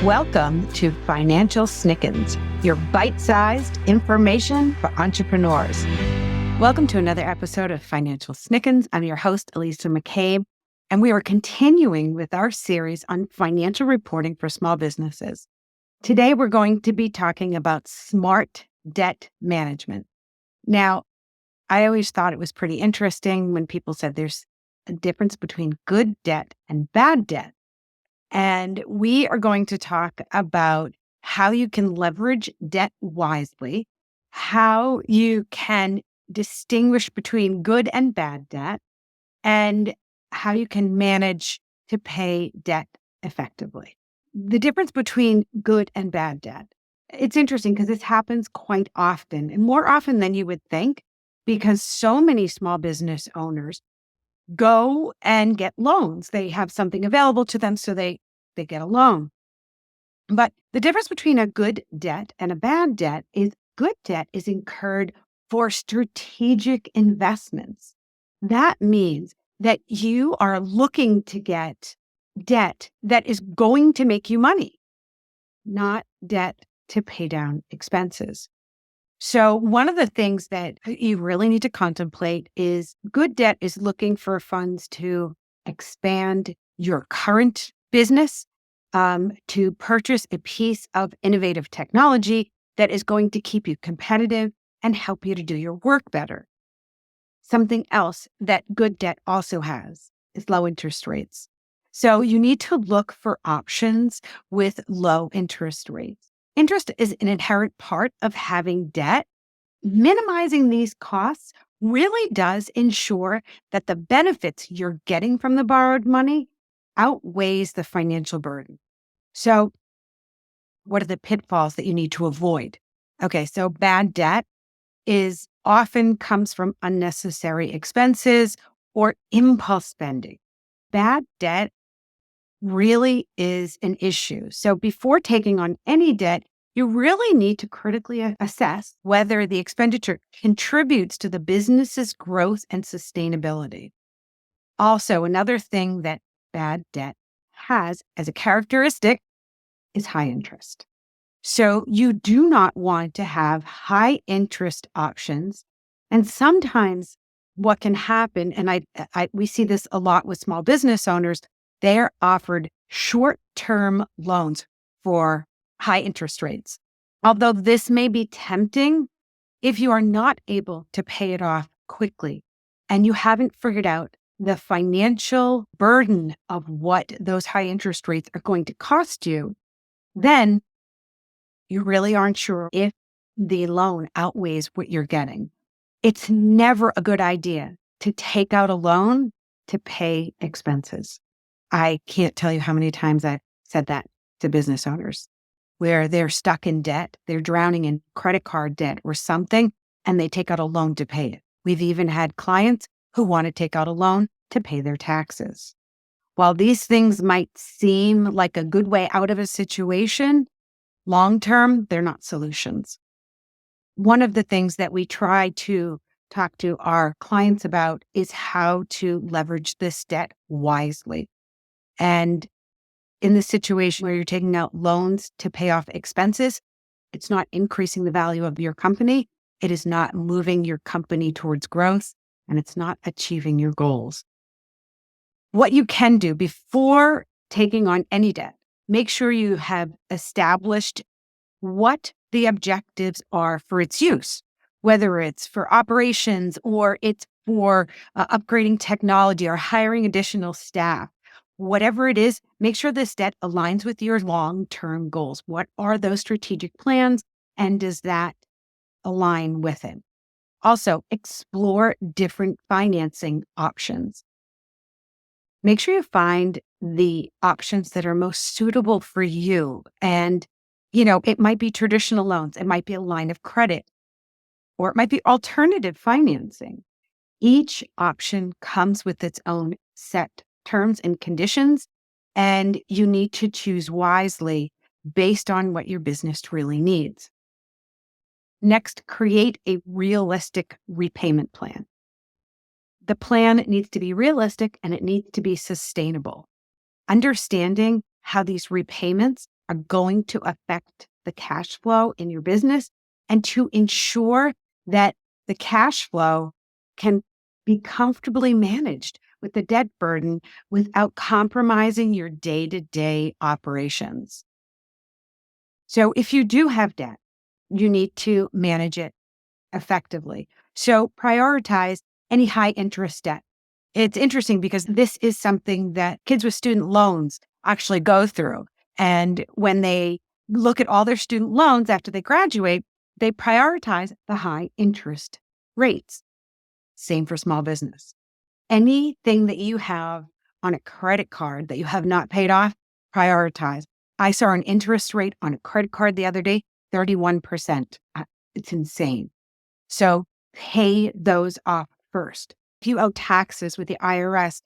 Welcome to Financial Snickens, your bite-sized information for entrepreneurs. Welcome to another episode of Financial Snickens. I'm your host, Elisa McCabe, and we are continuing with our series on financial reporting for small businesses. Today, we're going to be talking about smart debt management. Now, I always thought it was pretty interesting when people said there's a difference between good debt and bad debt. And we are going to talk about how you can leverage debt wisely, how you can distinguish between good and bad debt, and how you can manage to pay debt effectively. The difference between good and bad debt. It's interesting because this happens quite often, and more often than you would think, because so many small business owners go and get loans. They have something available to them, so they get a loan. But the difference between a good debt and a bad debt is good debt is incurred for strategic investments. That means that you are looking to get debt that is going to make you money, not debt to pay down expenses. So one of the things that you really need to contemplate is good debt is looking for funds to expand your current business, to purchase a piece of innovative technology that is going to keep you competitive and help you to do your work better. Something else that good debt also has is low interest rates. So you need to look for options with low interest rates. Interest is an inherent part of having debt. Minimizing these costs really does ensure that the benefits you're getting from the borrowed money outweighs the financial burden. So what are the pitfalls that you need to avoid? Okay, so bad debt is often comes from unnecessary expenses or impulse spending. Bad debt really is an issue. So before taking on any debt, you really need to critically assess whether the expenditure contributes to the business's growth and sustainability. Also, another thing that bad debt has as a characteristic is high interest. So you do not want to have high interest options. And sometimes what can happen, and we see this a lot with small business owners, they're offered short-term loans for high interest rates. Although this may be tempting, if you are not able to pay it off quickly and you haven't figured out the financial burden of what those high interest rates are going to cost you, then you really aren't sure if the loan outweighs what you're getting. It's never a good idea to take out a loan to pay expenses. I can't tell you how many times I've said that to business owners where they're stuck in debt, they're drowning in credit card debt or something, and they take out a loan to pay it. We've even had clients who want to take out a loan to pay their taxes. While these things might seem like a good way out of a situation, long-term, they're not solutions. One of the things that we try to talk to our clients about is how to leverage this debt wisely. And in the situation where you're taking out loans to pay off expenses, it's not increasing the value of your company. It is not moving your company towards growth, and it's not achieving your goals. What you can do before taking on any debt, make sure you have established what the objectives are for its use, whether it's for operations or it's for upgrading technology or hiring additional staff. Whatever it is, make sure this debt aligns with your long-term goals. What are those strategic plans, and does that align with it? Also, explore different financing options. Make sure you find the options that are most suitable for you. And, it might be traditional loans, it might be a line of credit, or it might be alternative financing. Each option comes with its own set terms and conditions, and you need to choose wisely based on what your business really needs. Next, create a realistic repayment plan. The plan needs to be realistic and it needs to be sustainable. Understanding how these repayments are going to affect the cash flow in your business, and to ensure that the cash flow can be comfortably managed with the debt burden without compromising your day-to-day operations. So if you do have debt, you need to manage it effectively. So prioritize any high interest debt. It's interesting because this is something that kids with student loans actually go through. And when they look at all their student loans after they graduate, they prioritize the high interest rates. Same for small business. Anything that you have on a credit card that you have not paid off, prioritize. I saw an interest rate on a credit card the other day, 31%. It's insane. So pay those off first. If you owe taxes with the IRS,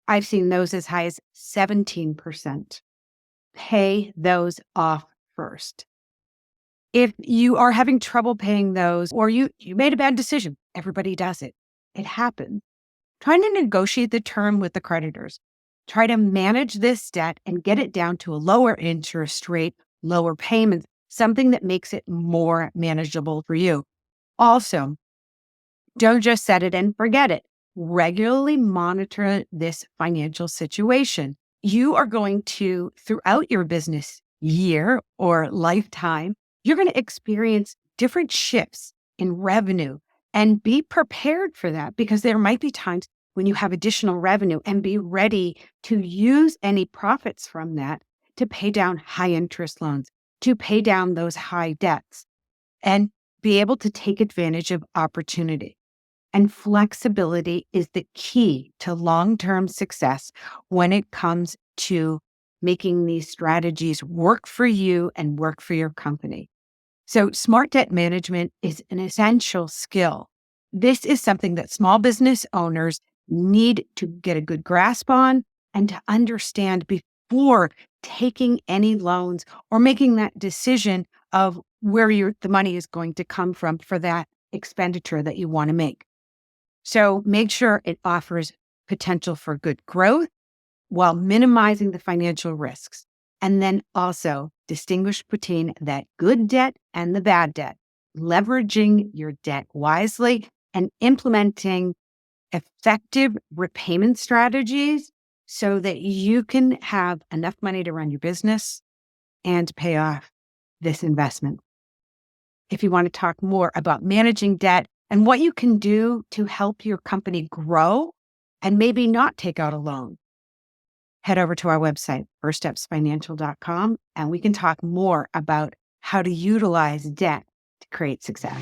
I've seen those as high as 17%. Pay those off first. If you are having trouble paying those, or you made a bad decision, everybody does it. It happens. Try to negotiate the term with the creditors. Try to manage this debt and get it down to a lower interest rate, lower payments, something that makes it more manageable for you. Also, don't just set it and forget it. Regularly monitor this financial situation. You are going to, throughout your business year or lifetime, you're going to experience different shifts in revenue, and be prepared for that, because there might be times when you have additional revenue, and be ready to use any profits from that to pay down high interest loans, to pay down those high debts, and be able to take advantage of opportunity. And flexibility is the key to long-term success when it comes to making these strategies work for you and work for your company. So smart debt management is an essential skill. This is something that small business owners need to get a good grasp on and to understand before taking any loans or making that decision of where the money is going to come from for that expenditure that you want to make. So make sure it offers potential for good growth while minimizing the financial risks. And then also distinguish between that good debt and the bad debt, leveraging your debt wisely and implementing effective repayment strategies so that you can have enough money to run your business and pay off this investment. If you want to talk more about managing debt and what you can do to help your company grow and maybe not take out a loan, head over to our website, firststepsfinancial.com, and we can talk more about how to utilize debt to create success.